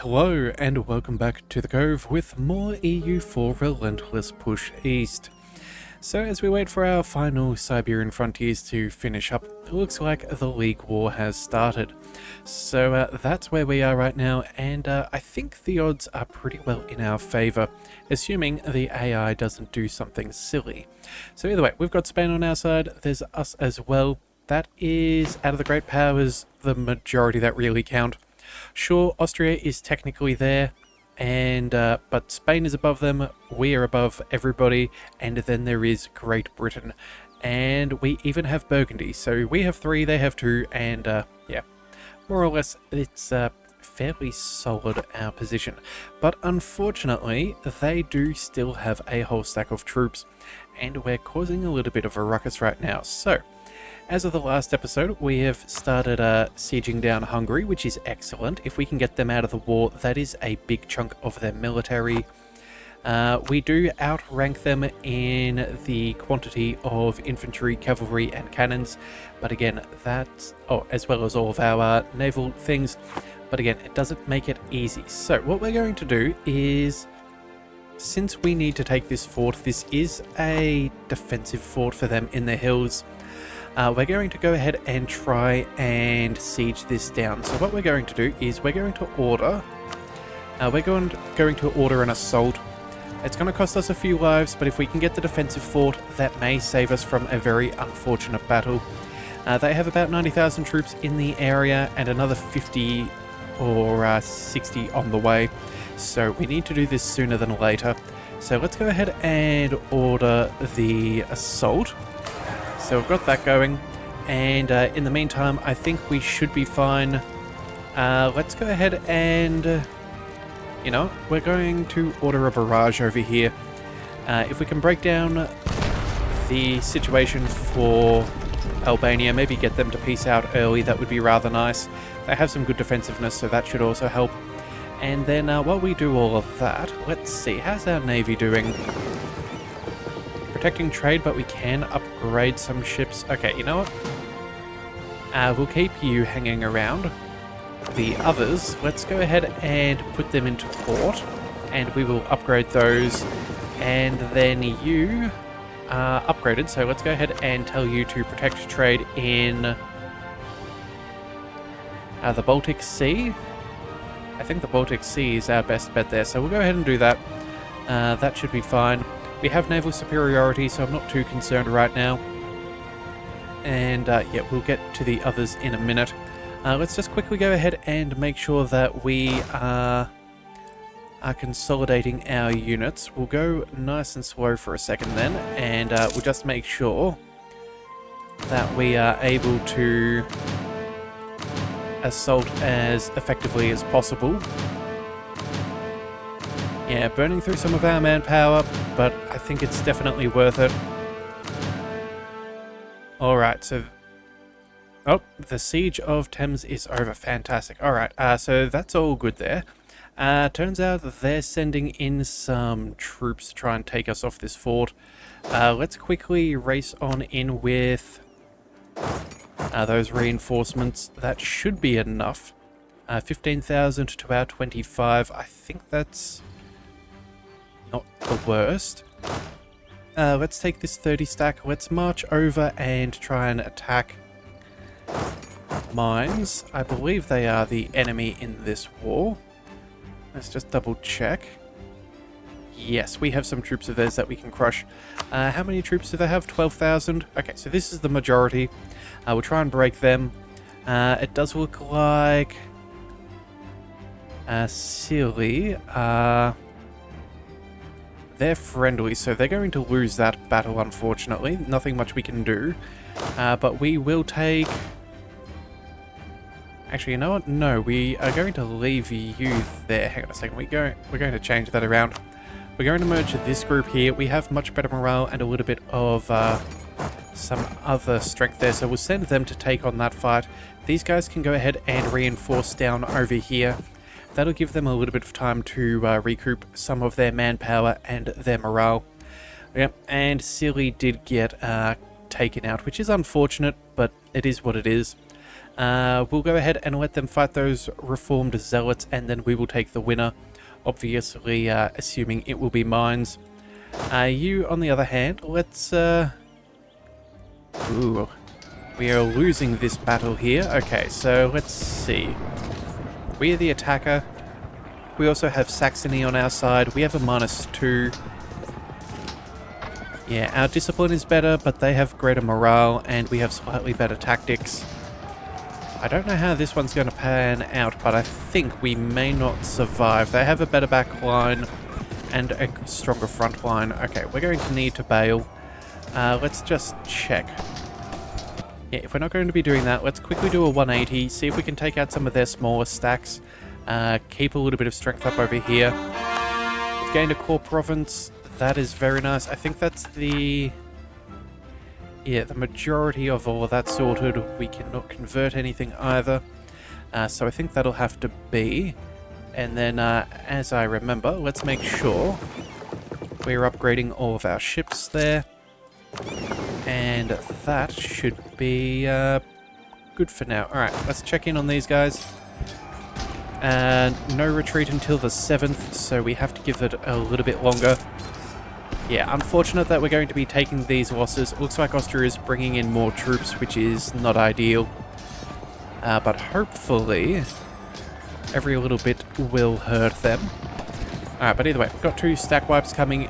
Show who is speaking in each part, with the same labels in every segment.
Speaker 1: Hello and welcome back to the Cove with more EU4 Relentless Push East. So as we wait for our final Siberian frontiers to finish up, it looks like the League War has started. So that's where we are right now, and I think the odds are pretty well in our favour, assuming the AI doesn't do something silly. So either way, we've got Spain on our side, there's us as well. That is, out of the great powers, the majority that really count. Sure, Austria is technically there, and but Spain is above them, we are above everybody, and then there is Great Britain, and we even have Burgundy. So we have 3, they have 2, and yeah, more or less it's fairly solid, our position. But unfortunately, they do still have a whole stack of troops, and we're causing a little bit of a ruckus right now. So as of the last episode, we have started sieging down Hungary, which is excellent. If we can get them out of the war, that is a big chunk of their military. We do outrank them in the quantity of infantry, cavalry, and cannons. But again, that's... oh, as well as all of our naval things. But again, it doesn't make it easy. So what we're going to do is, since we need to take this fort, this is a defensive fort for them in the hills. We're going to go ahead and try and siege this down. So what we're going to do is we're going to order an assault. It's going to cost us a few lives, but if we can get the defensive fort, that may save us from a very unfortunate battle. They have about 90,000 troops in the area and another 50 or 60 on the way. So we need to do this sooner than later. So let's go ahead and order the assault. So we've got that going, and in the meantime, I think we should be fine. Let's go ahead and, we're going to order a barrage over here. If we can break down the situation for Albania, maybe get them to peace out early, that would be rather nice. They have some good defensiveness, so that should also help. And then while we do all of that, let's see, how's our navy doing? Protecting trade, but we can upgrade some ships. Okay, you know what? We'll keep you hanging around. The others, let's go ahead and put them into port, and we will upgrade those. And then you are upgraded, so let's go ahead and tell you to protect trade in the Baltic Sea. I think the Baltic Sea is our best bet there, so we'll go ahead and do that. That should be fine. We have naval superiority, so I'm not too concerned right now. And yeah, we'll get to the others in a minute. Let's just quickly go ahead and make sure that we are consolidating our units. We'll go nice and slow for a second then, and we'll just make sure that we are able to assault as effectively as possible. Yeah, burning through some of our manpower, but I think it's definitely worth it. Alright, so... oh, the Siege of Thames is over. Fantastic. Alright, so that's all good there. Turns out that they're sending in some troops to try and take us off this fort. Let's quickly race on in with those reinforcements. That should be enough. 15,000 to our 25. I think that's not the worst. Let's take this 30 stack. Let's march over and try and attack mines. I believe they are the enemy in this war. Let's just double check. Yes, we have some troops of theirs that we can crush. How many troops do they have? 12,000. Okay, so this is the majority. We'll try and break them. It does look like Silly. They're friendly, so they're going to lose that battle, unfortunately. Nothing much we can do. But we will take... actually, you know what? No, we are going to leave you there. Hang on a second. We're going to change that around. We're going to merge this group here. We have much better morale and a little bit of some other strength there, so we'll send them to take on that fight. These guys can go ahead and reinforce down over here. That'll give them a little bit of time to recoup some of their manpower and their morale. Yep, and Silly did get taken out, which is unfortunate, but it is what it is. We'll go ahead and let them fight those reformed zealots, and then we will take the winner, obviously assuming it will be mines. You, on the other hand, let's... Ooh, we are losing this battle here. Okay, so let's see. We are the attacker. We also have Saxony on our side. We have a -2. Yeah, our discipline is better, but they have greater morale, and we have slightly better tactics. I don't know how this one's going to pan out, but I think we may not survive. They have a better back line and a stronger front line. Okay, we're going to need to bail. Let's just check. Yeah, if we're not going to be doing that, let's quickly do a 180, see if we can take out some of their smaller stacks. Keep a little bit of strength up over here. We've gained a core province. That is very nice. I think that's the... Yeah, the majority of all of that sorted. We cannot convert anything either. So I think that'll have to be. And then, as I remember, let's make sure we're upgrading all of our ships there. And that should be good for now. Alright, let's check in on these guys. No retreat until the 7th, so we have to give it a little bit longer. Yeah, unfortunate that we're going to be taking these losses. Looks like Austria is bringing in more troops, which is not ideal. But hopefully, every little bit will hurt them. Alright, but either way, we've got 2 stack wipes coming,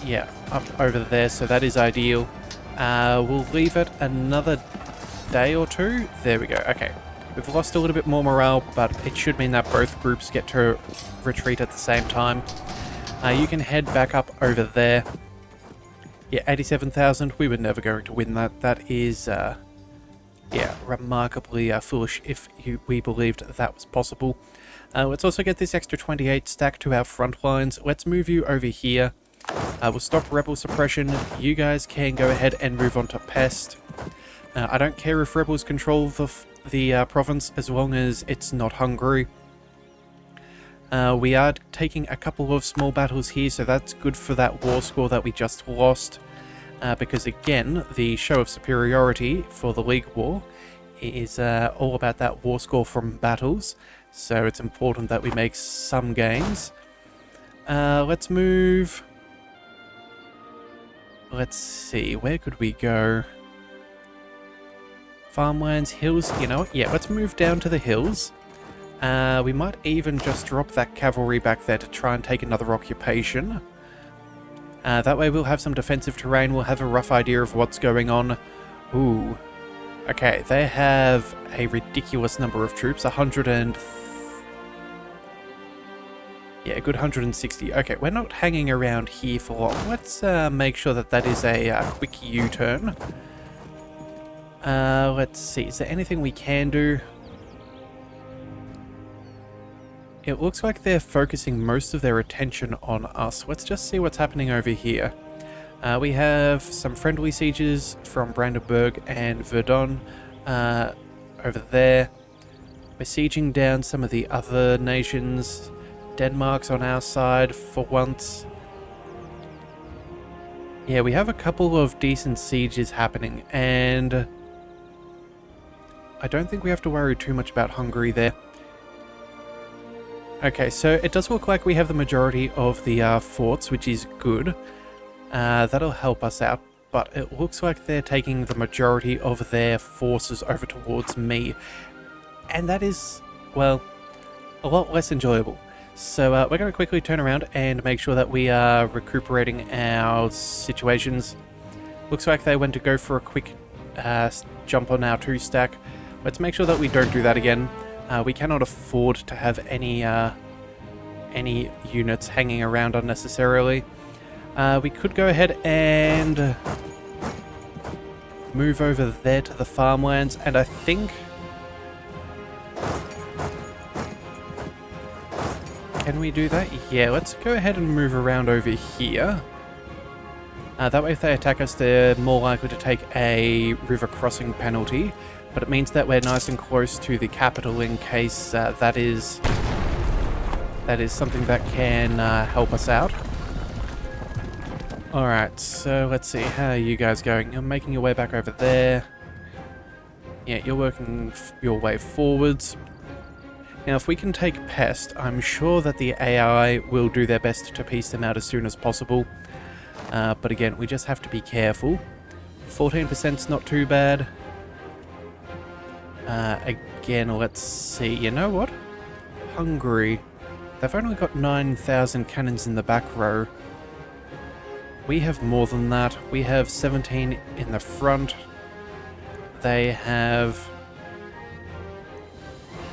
Speaker 1: yeah, up over there, so that is ideal. We'll leave it another day or 2. There we go, okay. We've lost a little bit more morale, but it should mean that both groups get to retreat at the same time. You can head back up over there. Yeah, 87,000. We were never going to win that. That is, yeah, remarkably foolish if we believed that was possible. Let's also get this extra 28 stack to our front lines. Let's move you over here. We'll stop rebel suppression. You guys can go ahead and move on to pest. I don't care if rebels control the province as long as it's not Hungary. We are taking a couple of small battles here, so that's good for that war score that we just lost. Because again, the show of superiority for the League War is all about that war score from battles. So it's important that we make some gains. Let's move... Let's see, where could we go? Farmlands, hills, you know what? Yeah, let's move down to the hills. We might even just drop that cavalry back there to try and take another occupation. That way we'll have some defensive terrain, we'll have a rough idea of what's going on. Ooh. Okay, they have a ridiculous number of troops, 100 and... Yeah, a good 160. Okay, we're not hanging around here for long. Let's make sure that that is a quick U-turn. Let's see, is there anything we can do? It looks like they're focusing most of their attention on us. Let's just see what's happening over here. We have some friendly sieges from Brandenburg and Verdun over there. We're sieging down some of the other nations. Denmark's on our side for once. Yeah, we have a couple of decent sieges happening, and I don't think we have to worry too much about Hungary there. Okay, so it does look like we have the majority of the forts, which is good. That'll help us out, but it looks like they're taking the majority of their forces over towards me. And that is, well, a lot less enjoyable. So we're going to quickly turn around and make sure that we are recuperating our situations. Looks like they went to go for a quick jump on our 2-stack. Let's make sure that we don't do that again. We cannot afford to have any units hanging around unnecessarily. We could go ahead and move over there to the farmlands, and I think... Can we do that? Yeah, let's go ahead and move around over here. That way if they attack us, they're more likely to take a river crossing penalty. But it means that we're nice and close to the capital in case that is something that can help us out. Alright, so let's see, how are you guys going? You're making your way back over there. Yeah, you're working your way forwards. Now, if we can take Pest, I'm sure that the AI will do their best to piece them out as soon as possible. But again, we just have to be careful. 14%'s not too bad. Again, let's see. You know what? Hungary. They've only got 9,000 cannons in the back row. We have more than that. We have 17 in the front. They have...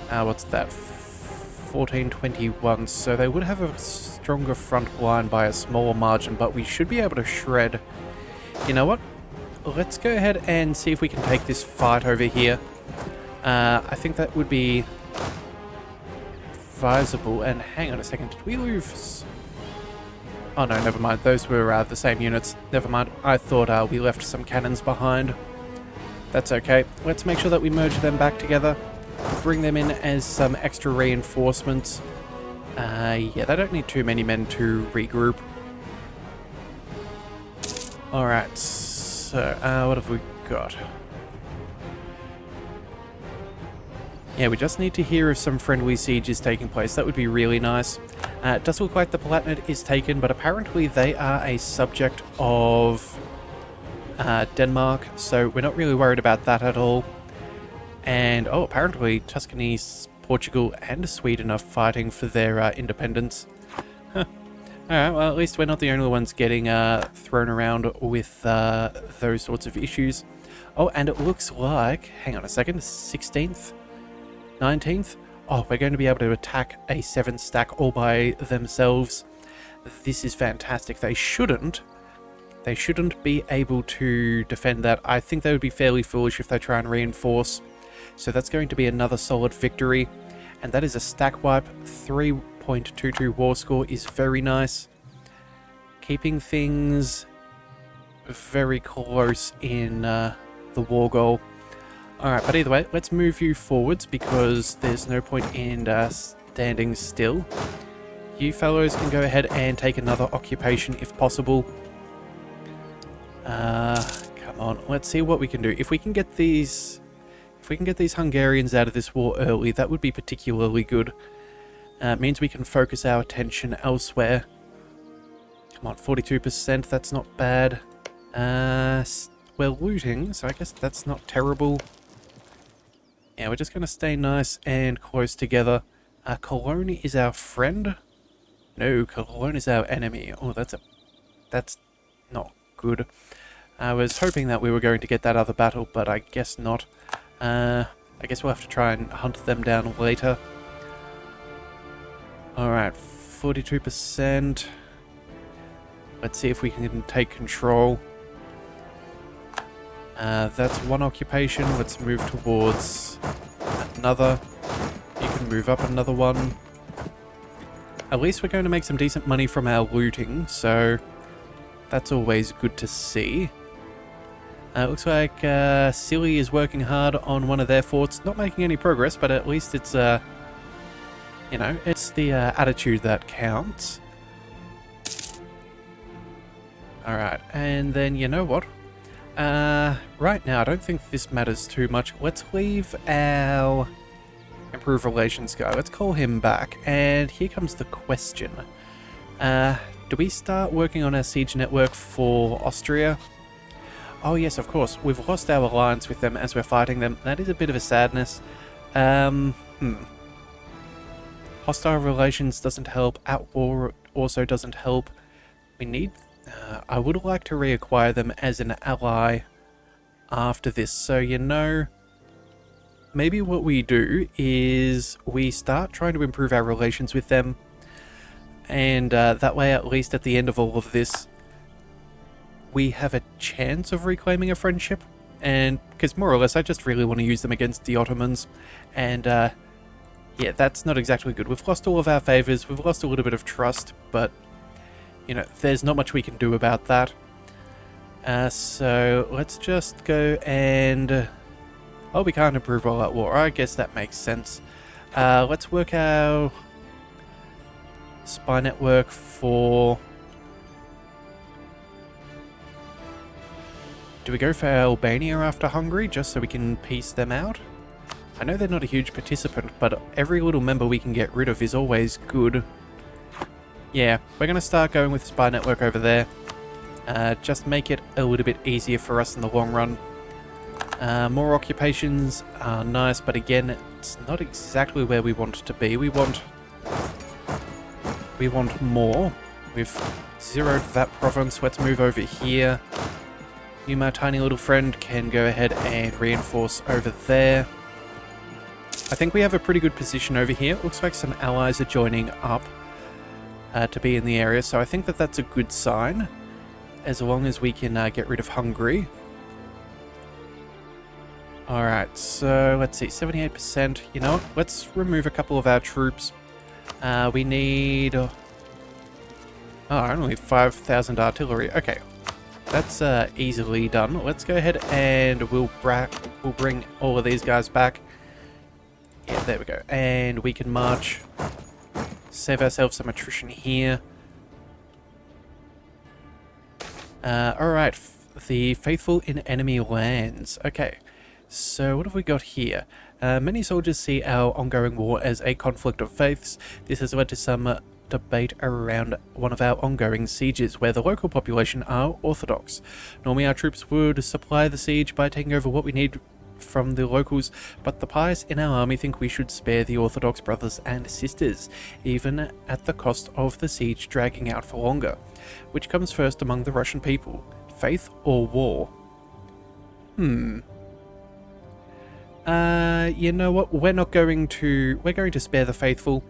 Speaker 1: what's that? 1421. So they would have a stronger front line by a smaller margin, but we should be able to shred. You know what? Let's go ahead and see if we can take this fight over here. I think that would be advisable. And hang on a second, did we lose? Oh no, never mind. Those were the same units. Never mind. I thought we left some cannons behind. That's okay. Let's make sure that we merge them back together. Bring them in as some extra reinforcements. Yeah, they don't need too many men to regroup. Alright, so what have we got? Yeah, we just need to hear if some friendly siege is taking place. That would be really nice. It does look like the Palatinate is taken, but apparently they are a subject of Denmark, so we're not really worried about that at all. And, oh, apparently Tuscany, Portugal, and Sweden are fighting for their independence. Huh. Alright, well, at least we're not the only ones getting thrown around with those sorts of issues. Oh, and it looks like, hang on a second, 16th? 19th? Oh, we're going to be able to attack a 7-stack all by themselves. This is fantastic. They shouldn't be able to defend that. I think they would be fairly foolish if they try and reinforce. So that's going to be another solid victory. And that is a stack wipe. 3.22 war score is very nice. Keeping things very close in the war goal. Alright, but either way, let's move you forwards because there's no point in standing still. You fellows can go ahead and take another occupation if possible. Come on, let's see what we can do. If we can get these Hungarians out of this war early, that would be particularly good. It means we can focus our attention elsewhere. Come on, 42%, that's not bad. We're looting, so I guess that's not terrible. Yeah, we're just going to stay nice and close together. Cologne is our friend? No, Cologne is our enemy. Oh, that's not good. I was hoping that we were going to get that other battle, but I guess not. I guess we'll have to try and hunt them down later. Alright, 42%. Let's see if we can take control. That's one occupation. Let's move towards another. You can move up another one. At least we're going to make some decent money from our looting, so that's always good to see. Looks like Silly is working hard on one of their forts. Not making any progress, but at least it's, you know, it's the attitude that counts. Alright, and then you know what? Right now, I don't think this matters too much. Let's leave our improve relations guy. Let's call him back. And here comes the question. Do we start working on our siege network for Austria? Oh yes, of course. We've lost our alliance with them as we're fighting them. That is a bit of a sadness. Hostile relations doesn't help. At war also doesn't help. We need... I would like to reacquire them as an ally after this. So, you know, maybe what we do is we start trying to improve our relations with them. And that way, at least at the end of all of this, we have a chance of reclaiming a friendship. And because more or less, I just really want to use them against the Ottomans. And yeah, that's not exactly good. We've lost all of our favors. We've lost a little bit of trust, but you know, there's not much we can do about that. So let's just go and... Oh, we can't improve all out war. I guess that makes sense. Let's work our spy network for Do we go for Albania after Hungary, just so we can piece them out? I know they're not a huge participant, but every little member we can get rid of is always good. Yeah, we're going to start going with Spy Network over there. Just make it a little bit easier for us in the long run. More occupations are nice, but again, it's not exactly where we want to be. We want more. We've zeroed that province. Let's move over here. You, my tiny little friend, can go ahead and reinforce over there. I think we have a pretty good position over here. It looks like some allies are joining up to be in the area, so I think that that's a good sign, as long as we can get rid of Hungary. Alright, so let's see, 78%. You know what? Let's remove a couple of our troops. We need... only 5,000 artillery. Okay, that's easily done. Let's go ahead and we'll bring all of these guys back. Yeah, there we go. And we can march. Save ourselves some attrition here. Alright, the faithful in enemy lands. Okay. So what have we got here? Many soldiers see our ongoing war as a conflict of faiths. This has led to some debate around one of our ongoing sieges, where the local population are Orthodox. Normally our troops would supply the siege by taking over what we need from the locals, but the pious in our army think we should spare the Orthodox brothers and sisters, even at the cost of the siege dragging out for longer. Which comes first among the Russian people, faith or war? You know what? We're going to spare the faithful.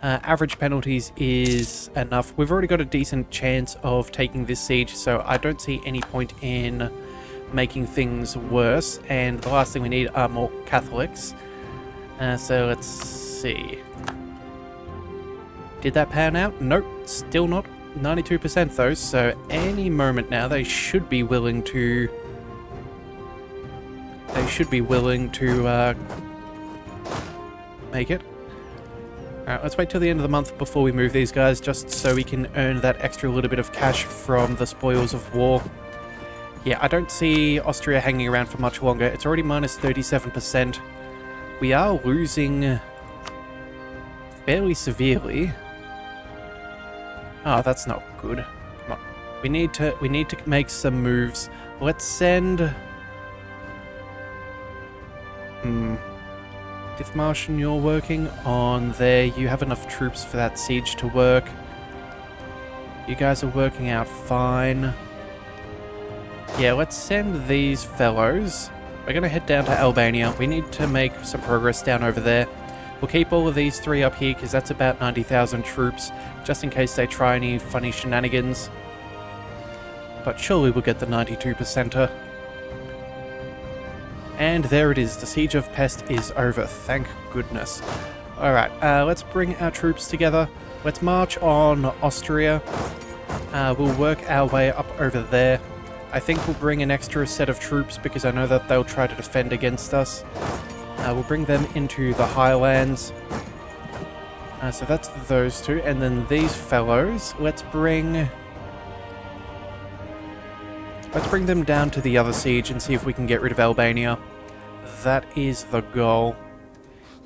Speaker 1: Average penalties is enough. We've already got a decent chance of taking this siege, so I don't see any point in making things worse. And the last thing we need are more Catholics. So let's see. Did that pan out? Nope, still not. 92% though, so any moment now they should be willing to... make it. Alright, let's wait till the end of the month before we move these guys, just so we can earn that extra little bit of cash from the spoils of war. Yeah, I don't see Austria hanging around for much longer. It's already minus 37%. We are losing fairly severely. Oh, that's not good. Come on. We need to make some moves. Let's send... If Martian, you're working on there, you have enough troops for that siege to work. You guys are working out fine. Yeah, let's send these fellows. We're going to head down to Albania. We need to make some progress down over there. We'll keep all of these three up here because that's about 90,000 troops, just in case they try any funny shenanigans. But surely we'll get the 92%er. And there it is, the Siege of Pest is over, thank goodness. Alright, let's bring our troops together. Let's march on Austria. We'll work our way up over there. I think we'll bring an extra set of troops because I know that they'll try to defend against us. We'll bring them into the highlands. So that's those two, and then these fellows, let's bring them down to the other siege and see if we can get rid of Albania. That is the goal.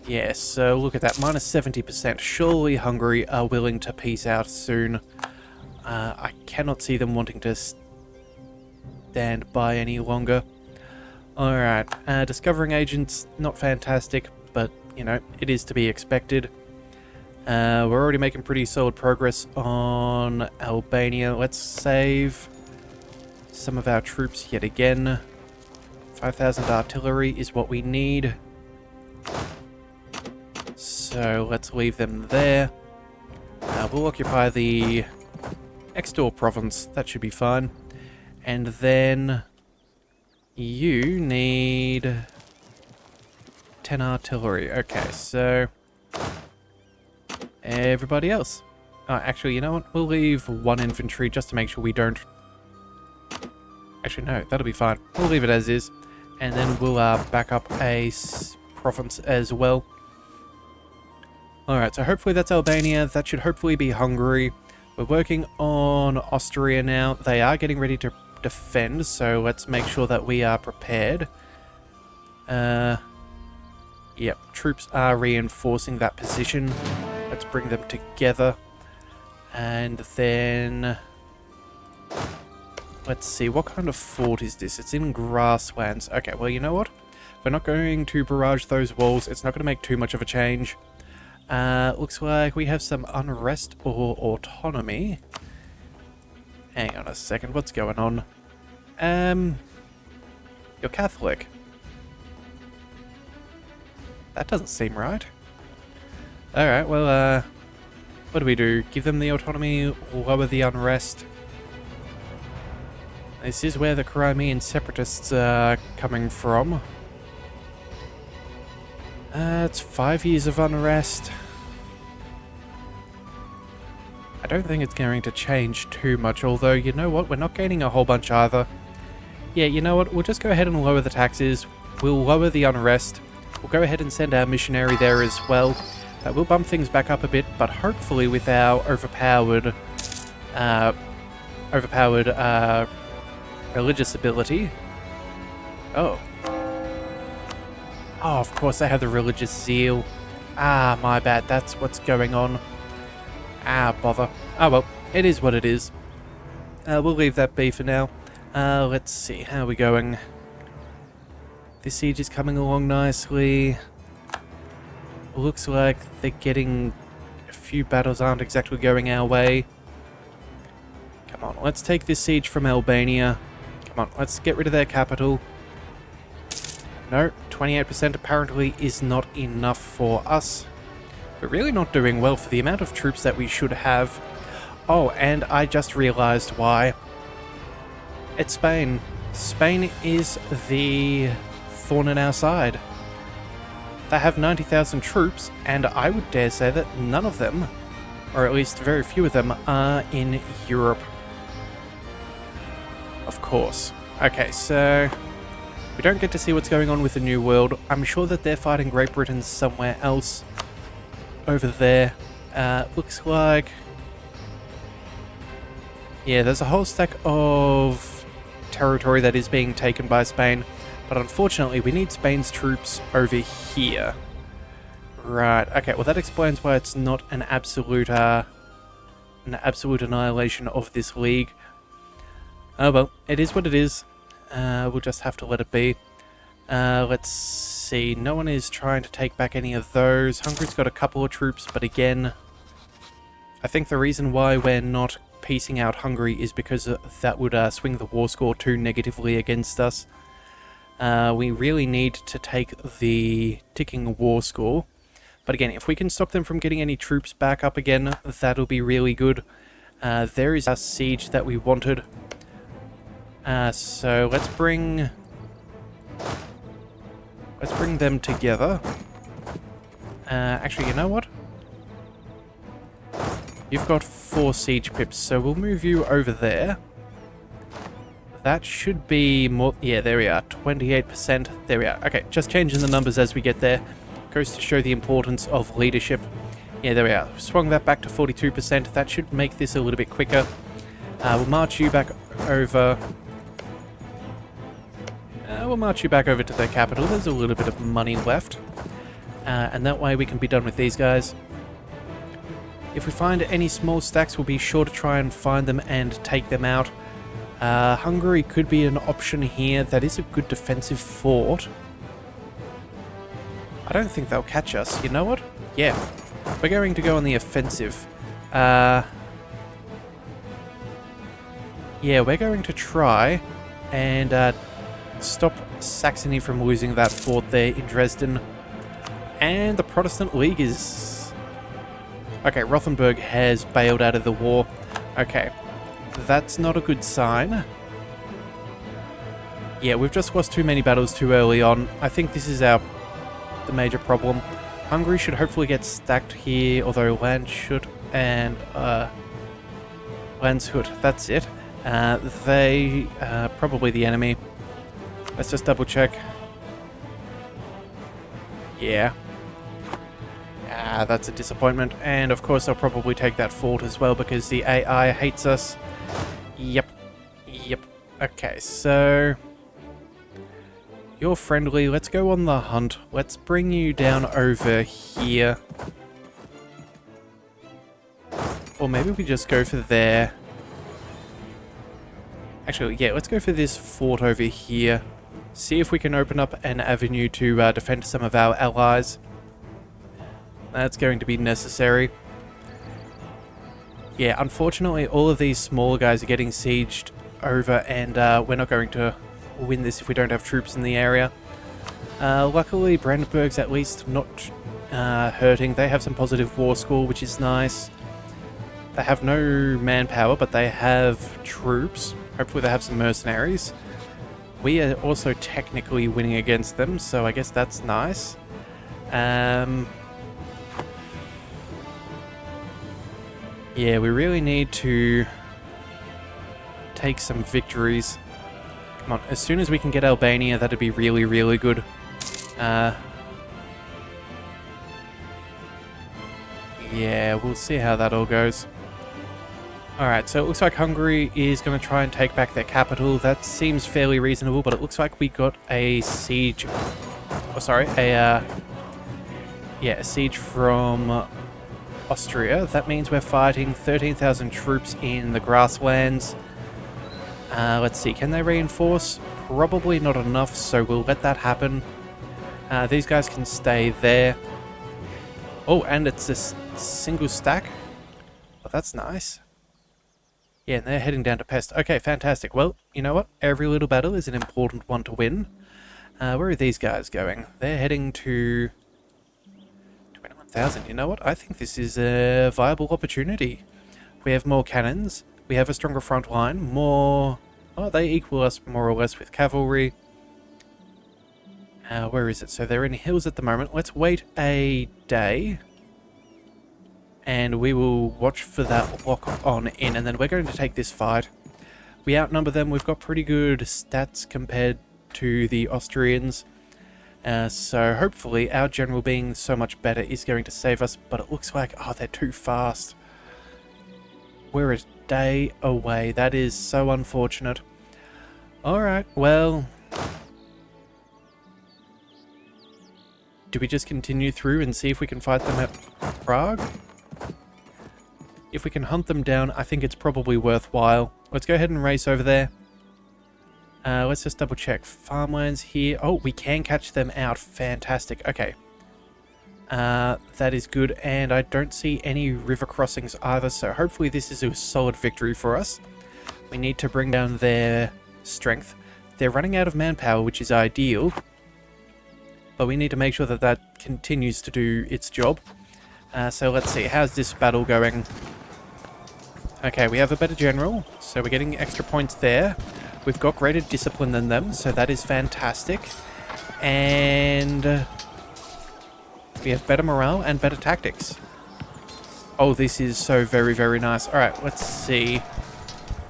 Speaker 1: Yeah, so look at that, minus 70%. Surely Hungary are willing to peace out soon. I cannot see them wanting to stand by any longer. Alright, discovering agents, not fantastic, but, you know, it is to be expected. We're already making pretty solid progress on Albania. Let's save some of our troops yet again. 5,000 artillery is what we need. So let's leave them there. We'll occupy the next door province. That should be fine. And then you need 10 artillery. Okay, so everybody else. Oh, actually, you know what? We'll leave 1 infantry just to make sure we don't... Actually, no, that'll be fine. We'll leave it as is. And then we'll back up a province as well. Alright, so hopefully that's Albania. That should hopefully be Hungary. We're working on Austria now. They are getting ready to defend, so let's make sure that we are prepared. Yep, troops are reinforcing that position. Let's bring them together. And then... let's see, what kind of fort is this? It's in grasslands. Okay, well, you know what? We're not going to barrage those walls. It's not going to make too much of a change. Looks like we have some unrest or autonomy. Hang on a second, what's going on? You're Catholic. That doesn't seem right. Alright, well, what do? Give them the autonomy, lower the unrest. This is where the Crimean separatists are coming from. It's 5 years of unrest. I don't think it's going to change too much, although, you know what? We're not gaining a whole bunch either. Yeah, you know what? We'll just go ahead and lower the taxes. We'll lower the unrest. We'll go ahead and send our missionary there as well. That will bump things back up a bit, but hopefully with our overpowered religious ability. Oh. Oh, of course I have the religious zeal. Ah, my bad. That's what's going on. Ah, bother. Oh well, it is what it is. We'll leave that be for now. Let's see, how are we going? This siege is coming along nicely. Looks like they're getting... a few battles aren't exactly going our way. Come on, let's take this siege from Albania. Come on, let's get rid of their capital. No, 28% apparently is not enough for us. We're really not doing well for the amount of troops that we should have. Oh, and I just realized why. It's Spain. Spain is the thorn in our side. They have 90,000 troops, and I would dare say that none of them, or at least very few of them, are in Europe. Of course. Okay, so... we don't get to see what's going on with the New World. I'm sure that they're fighting Great Britain somewhere else. Over there. Looks like... yeah, there's a whole stack of territory that is being taken by Spain. But unfortunately, we need Spain's troops over here. Right, okay, well that explains why it's not an absolute annihilation of this league. Oh well, it is what it is. We'll just have to let it be. Let's see, no one is trying to take back any of those. Hungary's got a couple of troops, but again, I think the reason why we're not piecing out Hungary is because that would swing the war score too negatively against us. We really need to take the ticking war score. But again, if we can stop them from getting any troops back up again, that'll be really good. There is our siege that we wanted. So let's bring them together. Actually, you know what? You've got 4 siege pips, so we'll move you over there. That should be more... yeah, there we are. 28%. There we are. Okay, just changing the numbers as we get there. Goes to show the importance of leadership. Yeah, there we are. Swung that back to 42%. That should make this a little bit quicker. We'll march you back over... we'll march you back over to the capital. There's a little bit of money left. And that way we can be done with these guys. If we find any small stacks, we'll be sure to try and find them and take them out. Hungary could be an option here. That is a good defensive fort. I don't think they'll catch us. You know what? Yeah. We're going to go on the offensive. Yeah, we're going to try and stop Saxony from losing that fort there in Dresden. And the Protestant League is... okay, Rothenburg has bailed out of the war. Okay. That's not a good sign. Yeah, we've just lost too many battles too early on. I think this is the major problem. Hungary should hopefully get stacked here, although Landshut and Landshut, that's it. They probably the enemy. Let's just double check. Yeah. That's a disappointment. And of course, I'll probably take that fort as well because the AI hates us. Yep. Yep. Okay, so you're friendly. Let's go on the hunt. Let's bring you down over here. Or maybe we just go for there. Actually, yeah, let's go for this fort over here. See if we can open up an avenue to defend some of our allies. That's going to be necessary. Yeah, unfortunately, all of these smaller guys are getting sieged over, and we're not going to win this if we don't have troops in the area. Luckily, Brandenburg's at least not hurting. They have some positive war score, which is nice. They have no manpower, but they have troops. Hopefully they have some mercenaries. We are also technically winning against them, so I guess that's nice. Yeah, we really need to take some victories. Come on, as soon as we can get Albania, that'd be really, really good. Yeah, we'll see how that all goes. Alright, so it looks like Hungary is going to try and take back their capital. That seems fairly reasonable, but it looks like we got a siege... Oh, sorry, a siege from Austria. That means we're fighting 13,000 troops in the grasslands. Let's see, can they reinforce? Probably not enough, so we'll let that happen. These guys can stay there. Oh, and it's a single stack. Well, that's nice. Yeah, and they're heading down to Pest. Okay, fantastic. Well, you know what? Every little battle is an important one to win. Where are these guys going? They're heading to 21,000. You know what? I think this is a viable opportunity. We have more cannons. We have a stronger front line. More... Oh, they equal us more or less with cavalry. Where is it? So they're in hills at the moment. Let's wait a day. And we will watch for that lock on in, and then we're going to take this fight. We outnumber them. We've got pretty good stats compared to the Austrians. So hopefully our general being so much better is going to save us, but it looks like, oh, they're too fast. We're a day away. That is so unfortunate. Alright, well... Do we just continue through and see if we can fight them at Prague? If we can hunt them down, I think it's probably worthwhile. Let's go ahead and race over there. Let's just double check. Farmlands here. Oh, we can catch them out. Fantastic. Okay. That is good. And I don't see any river crossings either, so hopefully this is a solid victory for us. We need to bring down their strength. They're running out of manpower, which is ideal. But we need to make sure that that continues to do its job. So let's see. How's this battle going? Okay, we have a better general, so we're getting extra points there. We've got greater discipline than them, so that is fantastic. And we have better morale and better tactics. Oh, this is so very, very nice. Alright, let's see.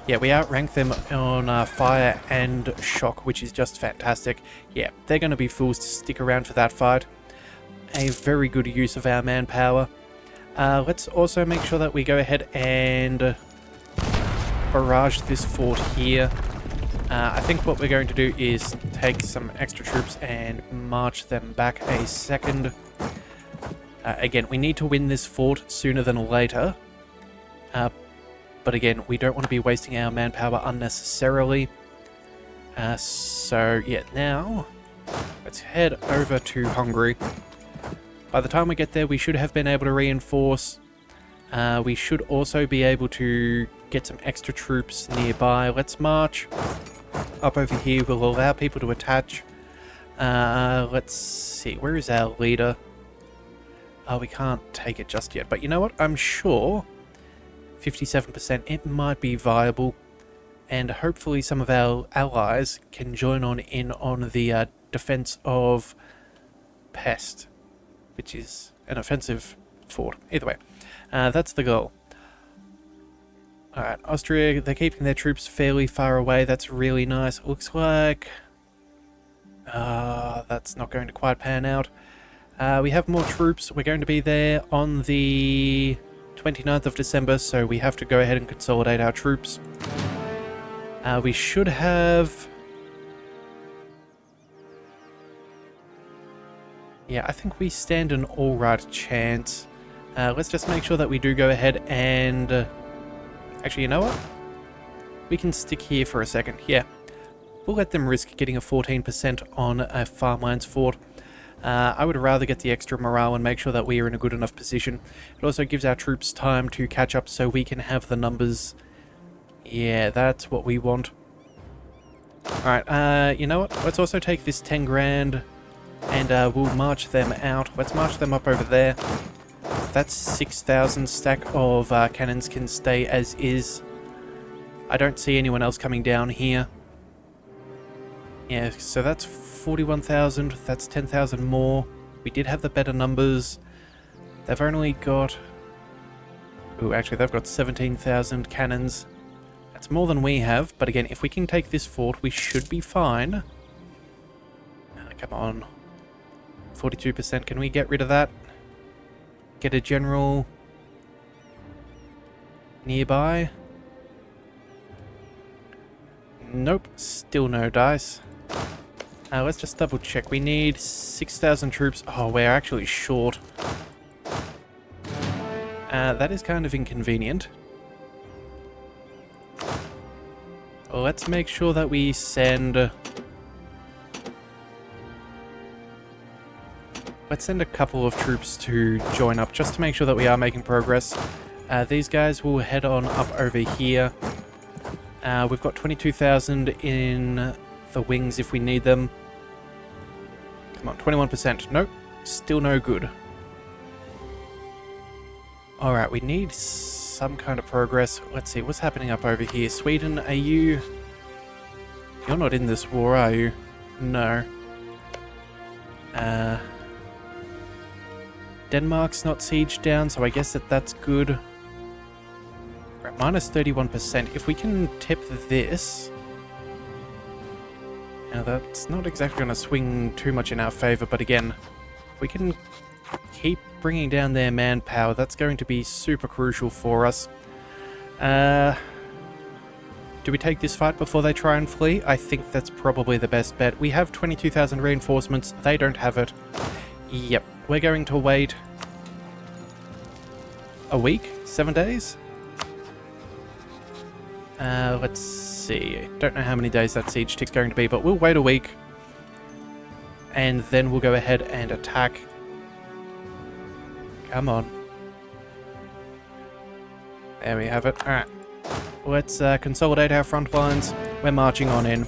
Speaker 1: Yeah, we outrank them on fire and shock, which is just fantastic. Yeah, they're going to be fools to stick around for that fight. A very good use of our manpower. Let's also make sure that we go ahead and barrage this fort here. I think what we're going to do is take some extra troops and march them back a second. Again, we need to win this fort sooner than later. But again, we don't want to be wasting our manpower unnecessarily. So, yeah, now let's head over to Hungary. By the time we get there, we should have been able to reinforce. We should also be able to get some extra troops nearby. Let's march up over here. We'll allow people to attach. Let's see. Where is our leader? Oh, we can't take it just yet. But you know what? I'm sure 57%, it might be viable. And hopefully some of our allies can join in on the defense of Pest, which is an offensive fort. Either way, that's the goal. Alright, Austria, they're keeping their troops fairly far away. That's really nice. Looks like... that's not going to quite pan out. We have more troops. We're going to be there on the 29th of December, so we have to go ahead and consolidate our troops. We should have... Yeah, I think we stand an alright chance. Let's just make sure that we do go ahead and... Actually, you know what? We can stick here for a second. Yeah. We'll let them risk getting a 14% on a farmlands fort. I would rather get the extra morale and make sure that we are in a good enough position. It also gives our troops time to catch up so we can have the numbers. Yeah, that's what we want. Alright, you know what? Let's also take this 10 grand and we'll march them out. Let's march them up over there. That 6,000 stack of cannons can stay as is. I don't see anyone else coming down here. Yeah, so that's 41,000. That's 10,000 more. We did have the better numbers. They've only got... Ooh, actually, they've got 17,000 cannons. That's more than we have. But again, if we can take this fort, we should be fine. Come on. 42%. Can we get rid of that? Get a general nearby? Nope. Still no dice. Let's just double check. We need 6,000 troops. Oh, we're actually short. That is kind of inconvenient. Let's make sure that we send... Let's send a couple of troops to join up, just to make sure that we are making progress. These guys will head on up over here. We've got 22,000 in the wings if we need them. Come on, 21%. Nope, still no good. Alright, we need some kind of progress. Let's see, what's happening up over here? Sweden, are you... You're not in this war, are you? No. Denmark's not sieged down, so I guess that's good. Right, minus 31%. If we can tip this... Now, that's not exactly going to swing too much in our favor, but again, if we can keep bringing down their manpower, that's going to be super crucial for us. Do we take this fight before they try and flee? I think that's probably the best bet. We have 22,000 reinforcements. They don't have it. Yep. We're going to wait a week? 7 days? Let's see. Don't know how many days that siege tick's going to be, but we'll wait a week. And then we'll go ahead and attack. Come on. There we have it. Alright. Let's consolidate our front lines. We're marching on in.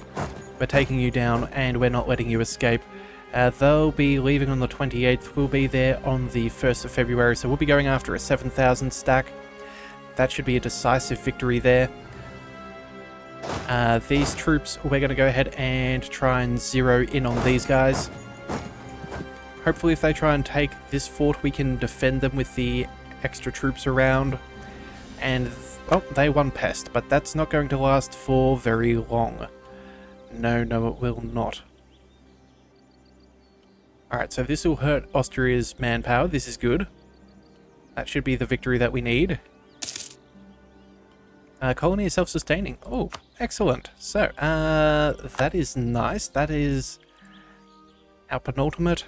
Speaker 1: We're taking you down, and we're not letting you escape. They'll be leaving on the 28th. We'll be there on the 1st of February, so we'll be going after a 7,000 stack. That should be a decisive victory there. These troops, we're going to go ahead and try and zero in on these guys. Hopefully if they try and take this fort, we can defend them with the extra troops around. And, oh, they won pest, but that's not going to last for very long. No, it will not. Alright, so this will hurt Austria's manpower. This is good. That should be the victory that we need. Colony is self-sustaining. Oh, excellent. So, that is nice. That is our penultimate,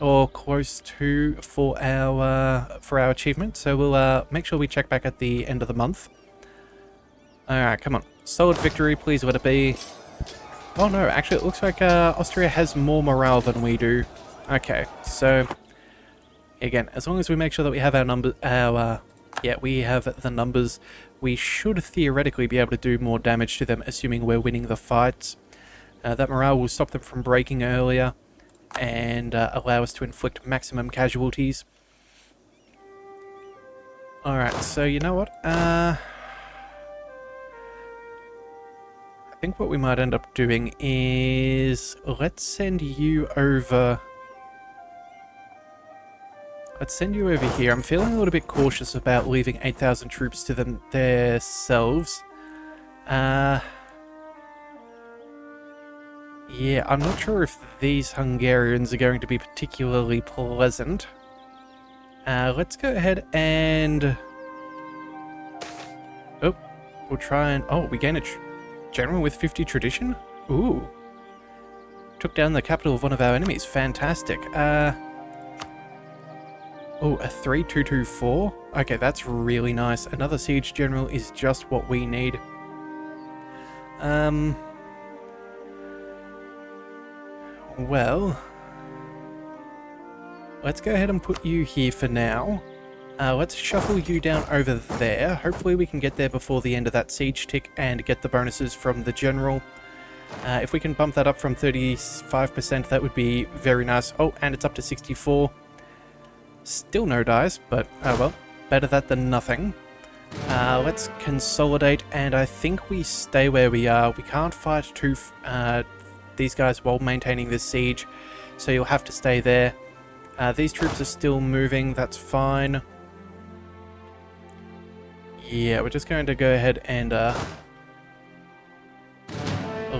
Speaker 1: or close to, for our achievement. So we'll make sure we check back at the end of the month. Alright, come on. Solid victory, please let it be. Oh no, actually it looks like Austria has more morale than we do. Okay, so again, as long as we make sure that we have our numbers, we have the numbers, we should theoretically be able to do more damage to them, assuming we're winning the fights. That morale will stop them from breaking earlier and allow us to inflict maximum casualties. Alright, so you know what? I think what we might end up doing is let's send you over. Let's send you over here. I'm feeling a little bit cautious about leaving 8,000 troops to themselves. Yeah, I'm not sure if these Hungarians are going to be particularly pleasant. Let's go ahead and... Oh, We'll try and... Oh, we gain a general with 50 tradition? Ooh. Took down the capital of one of our enemies. Fantastic. Oh, a 3-2-2-4? Okay, that's really nice. Another siege general is just what we need. Well, let's go ahead and put you here for now. Let's shuffle you down over there. Hopefully we can get there before the end of that siege tick and get the bonuses from the general. If we can bump that up from 35%, that would be very nice. Oh, and it's up to 64. Still no dice, but oh well, better that than nothing. Let's consolidate, and I think we stay where we are. We can't fight these guys while maintaining this siege, so you'll have to stay there. These troops are still moving, that's fine. Yeah, we're just going to go ahead and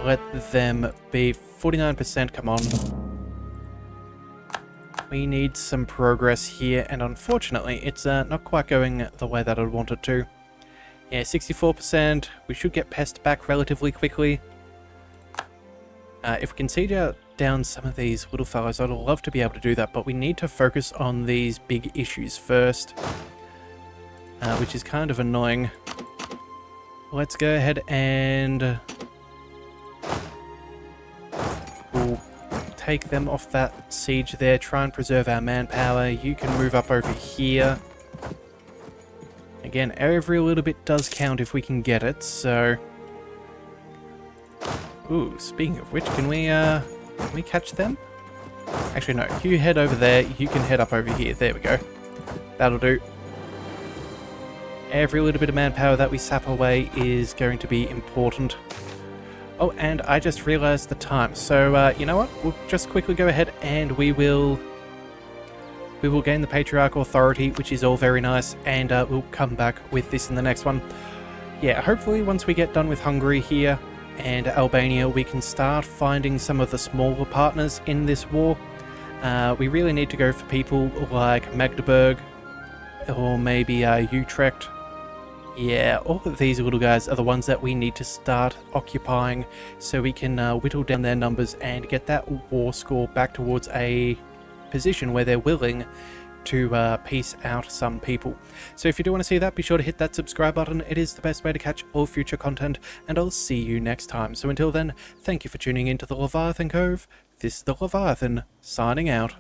Speaker 1: let them be 49%, come on. We need some progress here, and unfortunately, it's not quite going the way that I'd want it to. Yeah, 64%. We should get Pest back relatively quickly. If we can siege out down some of these little fellows, I'd love to be able to do that, but we need to focus on these big issues first, which is kind of annoying. Let's go ahead and... we'll take them off that siege there, try and preserve our manpower. You can move up over here. Again, every little bit does count if we can get it, so... Ooh, speaking of which, can we catch them? Actually, no, you head over there, you can head up over here. There we go. That'll do. Every little bit of manpower that we sap away is going to be important. Oh, and I just realized the time. So, you know what? We'll just quickly go ahead and we will gain the Patriarchal Authority, which is all very nice, and we'll come back with this in the next one. Yeah, hopefully once we get done with Hungary here and Albania, we can start finding some of the smaller partners in this war. We really need to go for people like Magdeburg, or maybe Utrecht. Yeah, all of these little guys are the ones that we need to start occupying so we can whittle down their numbers and get that war score back towards a position where they're willing to peace out some people. So if you do want to see that, be sure to hit that subscribe button. It is the best way to catch all future content, and I'll see you next time. So until then, thank you for tuning into the Leviathan Cove. This is the Leviathan, signing out.